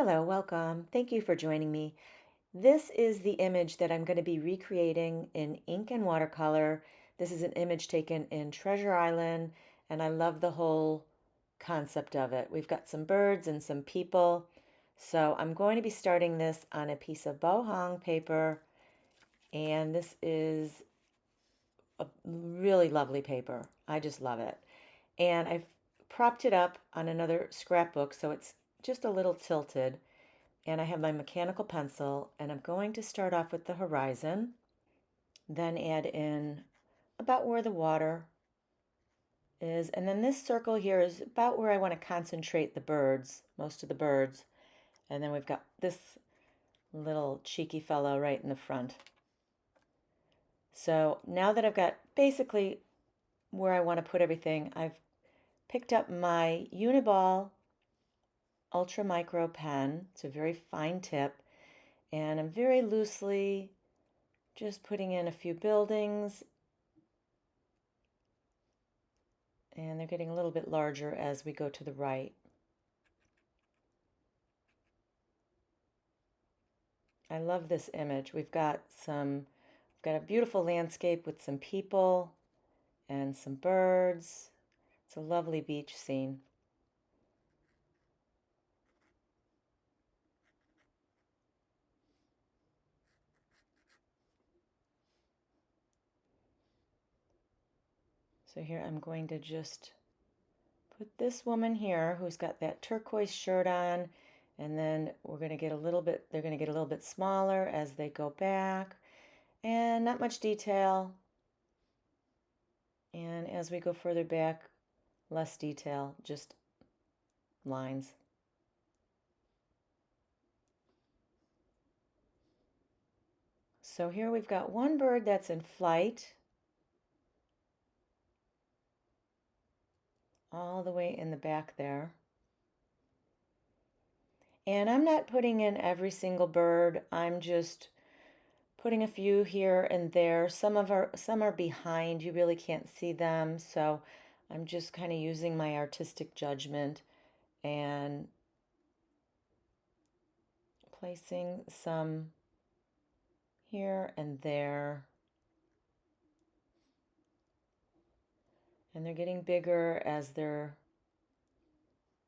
Hello, welcome. Thank you for joining me. This is the image that I'm going to be recreating in ink and watercolor. This is an image taken in Treasure Island, and I love the whole concept of it. We've got some birds and some people. So I'm going to be starting this on a piece of bohong paper, and this is a really lovely paper. I just love it. And I've propped it up on another scrapbook so it's just a little tilted. And I have my mechanical pencil, and I'm going to start off with the horizon, then add in about where the water is, and then this circle here is about where I want to concentrate the birds, most of the birds, and then we've got this little cheeky fellow right in the front. So now that I've got basically where I want to put everything, I've picked up my uni-ball ultra micro pen. It's a very fine tip, and I'm very loosely just putting in a few buildings, and they're getting a little bit larger as we go to the right. I love this image. We've got a beautiful landscape with some people and some birds. It's a lovely beach scene. So here I'm going to just put this woman here who's got that turquoise shirt on, and then we're going to get a little bit, they're going to get a little bit smaller as they go back, and not much detail. And as we go further back, less detail, just lines. So here we've got one bird that's in flight, all the way in the back there. And I'm not putting in every single bird. I'm just putting a few here and there. Some are behind. You really can't see them. So I'm just kind of using my artistic judgment and placing some here and there. And they're getting bigger as they're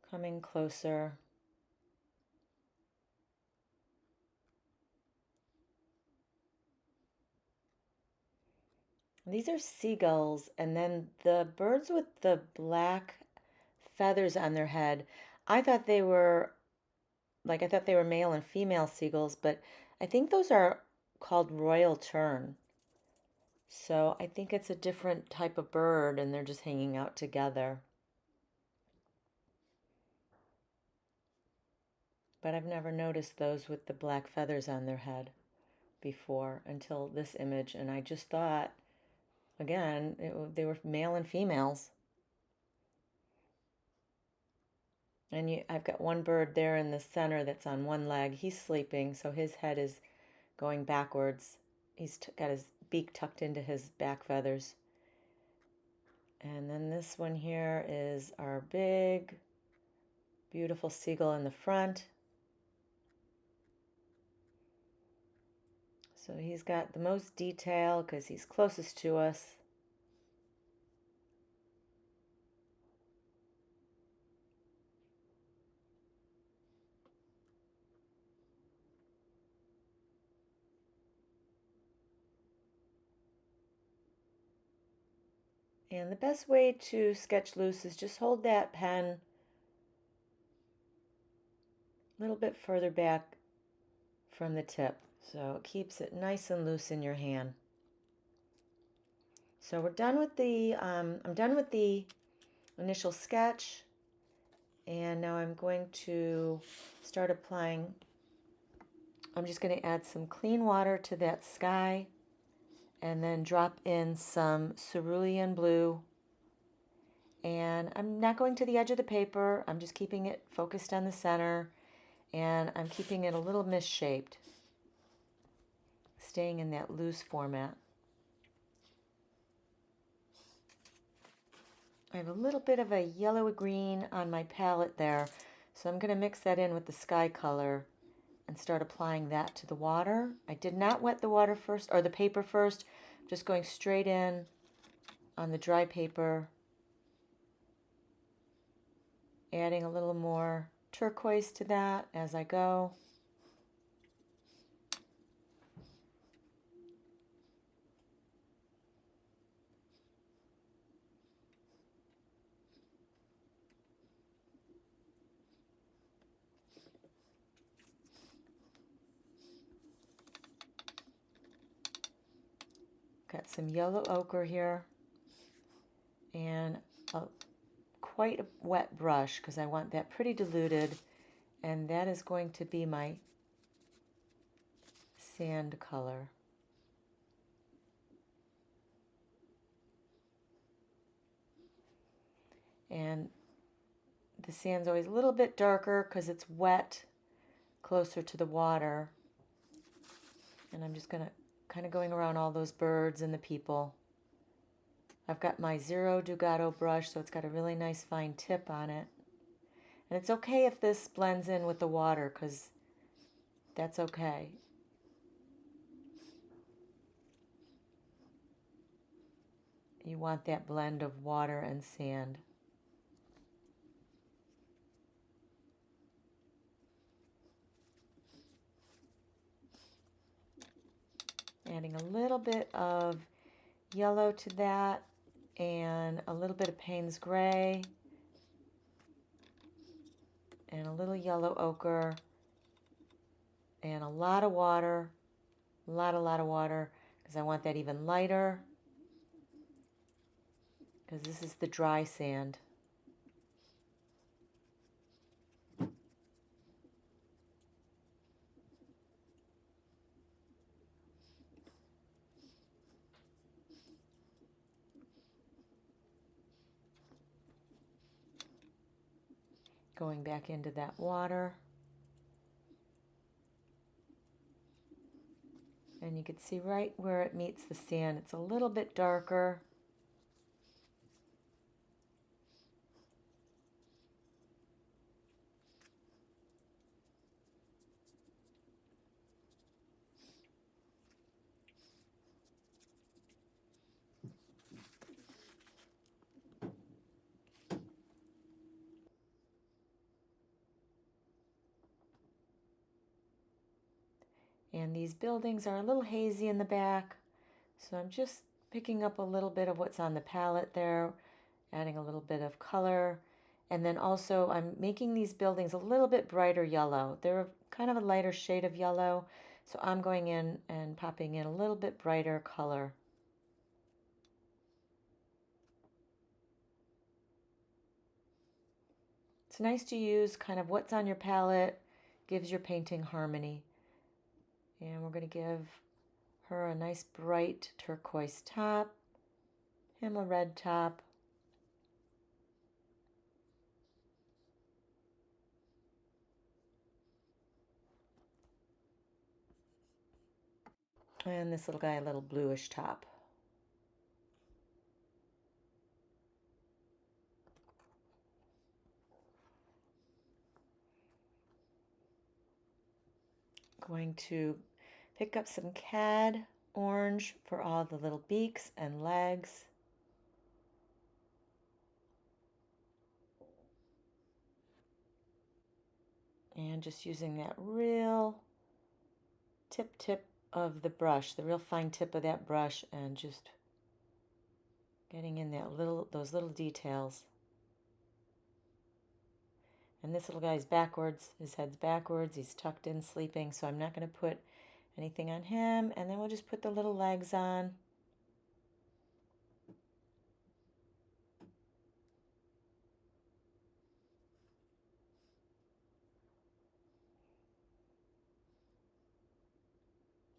coming closer. These are seagulls, and then the birds with the black feathers on their head. I thought they were I thought they were male and female seagulls, but I think those are called royal tern. So I think it's a different type of bird, and they're just hanging out together. But I've never noticed those with the black feathers on their head before until this image, and I just thought, again, they were male and females. And I've got one bird there in the center that's on one leg. He's sleeping, so his head is going backwards. He's got his beak tucked into his back feathers. And then this one here is our big, beautiful seagull in the front. So he's got the most detail because he's closest to us. And the best way to sketch loose is just hold that pen a little bit further back from the tip, so it keeps it nice and loose in your hand. So we're done with I'm done with the initial sketch, and now I'm going to start applying. I'm just going to add some clean water to that sky, and then drop in some cerulean blue. And I'm not going to the edge of the paper. I'm just keeping it focused on the center, and I'm keeping it a little misshaped, staying in that loose format. I have a little bit of a yellow green on my palette there, So I'm going to mix that in with the sky color and start applying that to the water. I did not wet the water first, or the paper first. I'm just going straight in on the dry paper, adding a little more turquoise to that as I go. Got some yellow ochre here and quite a wet brush because I want that pretty diluted, and that is going to be my sand color. And the sand's always a little bit darker because it's wet closer to the water. And I'm just going to kind of going around all those birds and the people. I've got my Zero Dugato brush, so it's got a really nice fine tip on it. And it's okay if this blends in with the water, because that's okay. You want that blend of water and sand. Adding a little bit of yellow to that and a little bit of Payne's Gray and a little yellow ochre and a lot of water, a lot of water, because I want that even lighter, because this is the dry sand. Going back into that water. And you can see right where it meets the sand, it's a little bit darker. And these buildings are a little hazy in the back, so I'm just picking up a little bit of what's on the palette there, adding a little bit of color. And then also I'm making these buildings a little bit brighter yellow. They're kind of a lighter shade of yellow, so I'm going in and popping in a little bit brighter color. It's nice to use kind of what's on your palette, gives your painting harmony. And we're going to give her a nice bright turquoise top, him a red top. And this little guy a little bluish top. Going to pick up some cad orange for all the little beaks and legs. And just using that real tip of the brush, the real fine tip of that brush, and just getting in those little details. And this little guy's backwards, his head's backwards, he's tucked in sleeping, so I'm not going to put anything on him. And then we'll just put the little legs on.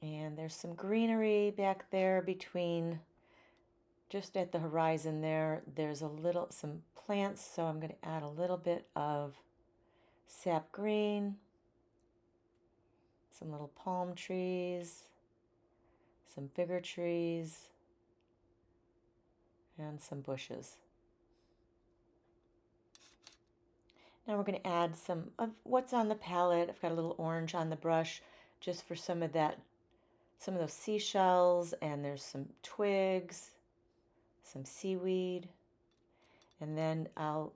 And there's some greenery back there between, just at the horizon there, there's some plants, so I'm going to add a little bit of sap green, some little palm trees, some bigger trees, and some bushes. Now we're going to add some of what's on the palette. I've got a little orange on the brush just for some of those seashells, and there's some twigs, some seaweed, and then I'll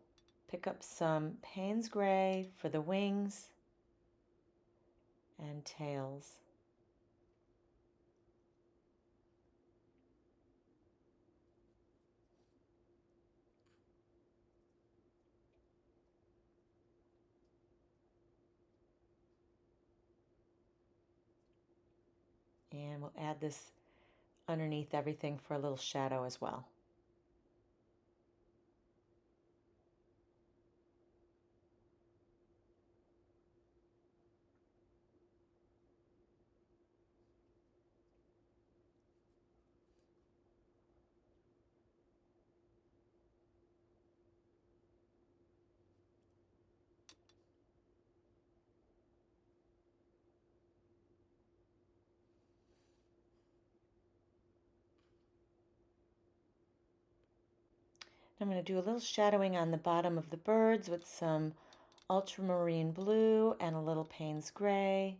pick up some Payne's Gray for the wings and tails. And we'll add this underneath everything for a little shadow as well. I'm going to do a little shadowing on the bottom of the birds with some ultramarine blue and a little Payne's Gray.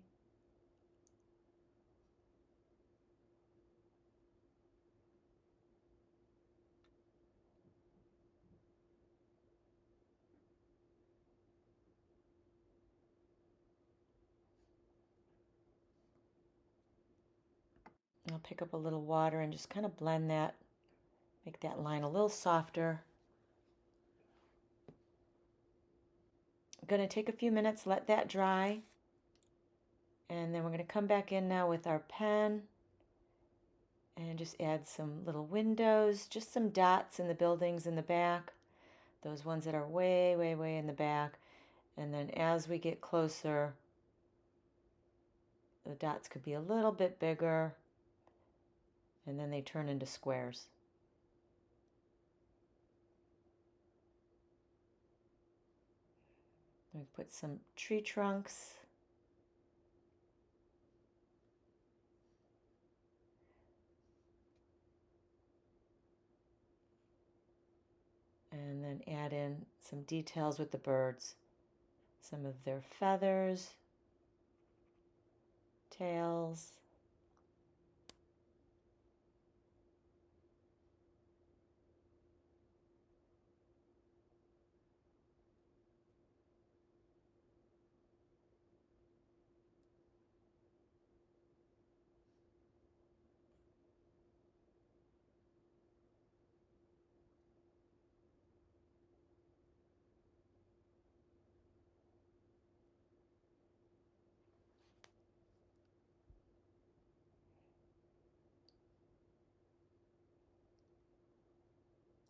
And I'll pick up a little water and just kind of blend that, make that line a little softer. I'm going to take a few minutes, let that dry, and then we're going to come back in now with our pen and just add some little windows, just some dots in the buildings in the back, those ones that are way, way, way in the back. And then as we get closer, the dots could be a little bit bigger, and then they turn into squares. We put some tree trunks. And then add in some details with the birds. Some of their feathers, tails.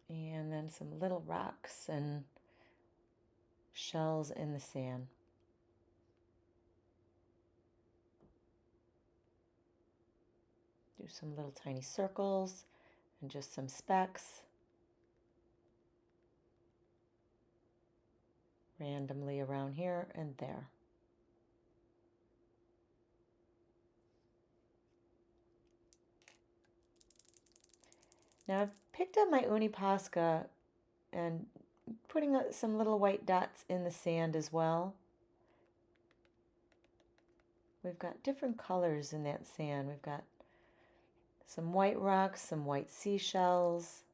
And then some little rocks and shells in the sand. Do some little tiny circles and just some specks randomly around here and there. Now I've picked up my Uni-Posca and putting some little white dots in the sand as well. We've got different colors in that sand. We've got some white rocks, some white seashells.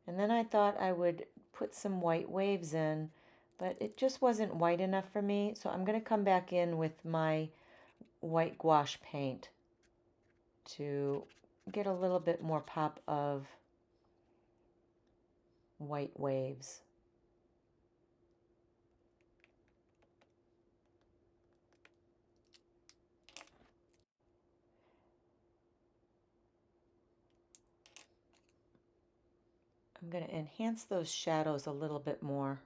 And then I thought I would put some white waves in, but it just wasn't white enough for me. So I'm going to come back in with my white gouache paint to get a little bit more pop of white waves. I'm going to enhance those shadows a little bit more.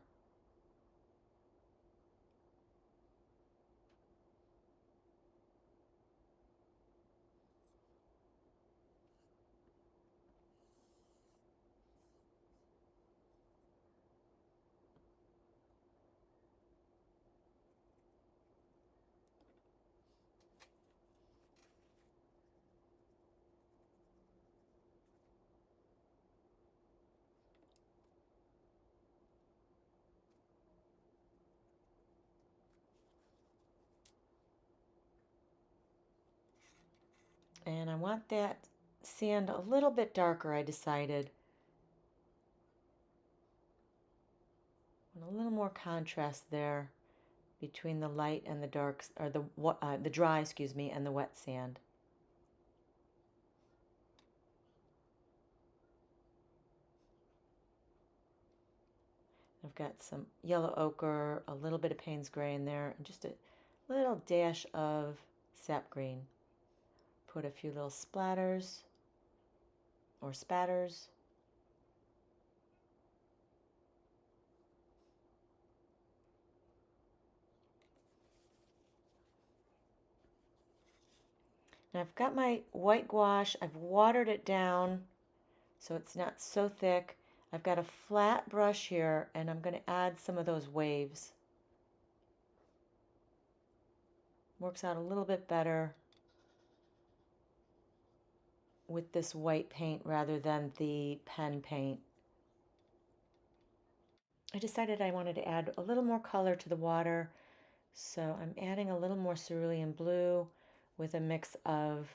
want that sand a little bit darker, I decided. And a little more contrast there between the light and the darks, or the dry, excuse me, and the wet sand. I've got some yellow ochre, a little bit of Payne's gray in there, and just a little dash of sap green. Put a few little splatters or spatters. Now I've got my white gouache. I've watered it down so it's not so thick. I've got a flat brush here, and I'm going to add some of those waves. Works out a little bit better with this white paint rather than the pen paint. I decided I wanted to add a little more color to the water, so I'm adding a little more cerulean blue with a mix of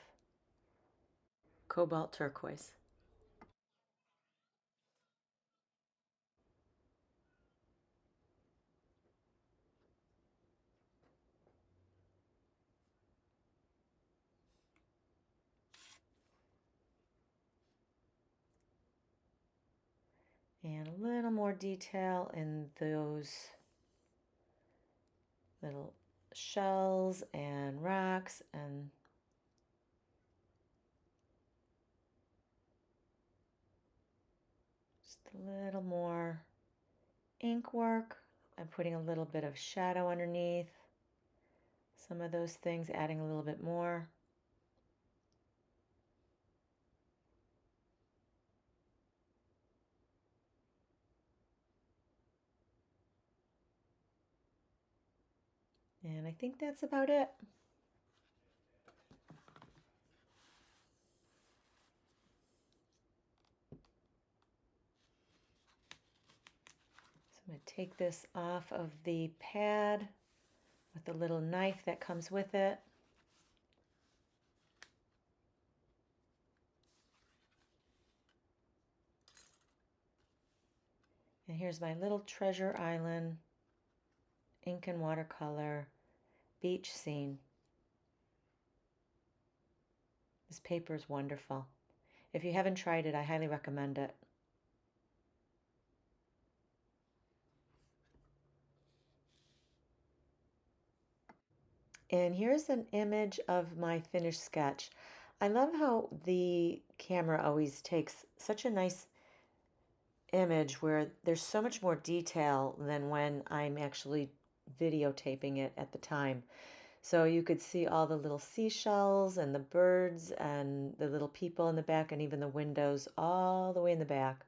cobalt turquoise. And a little more detail in those little shells and rocks, and just a little more ink work. I'm putting a little bit of shadow underneath some of those things, adding a little bit more. And I think that's about it. So I'm going to take this off of the pad with the little knife that comes with it. And here's my little Treasure Island ink and watercolor beach scene. This paper is wonderful. If you haven't tried it, I highly recommend it. And here's an image of my finished sketch. I love how the camera always takes such a nice image where there's so much more detail than when I'm actually videotaping it at the time. So you could see all the little seashells and the birds and the little people in the back, and even the windows all the way in the back.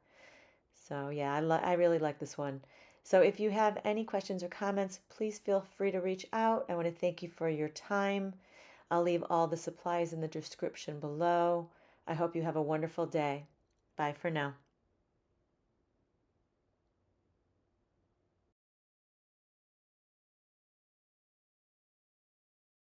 So yeah, I really like this one. So if you have any questions or comments, please feel free to reach out. I want to thank you for your time. I'll leave all the supplies in the description below. I hope you have a wonderful day. Bye for now.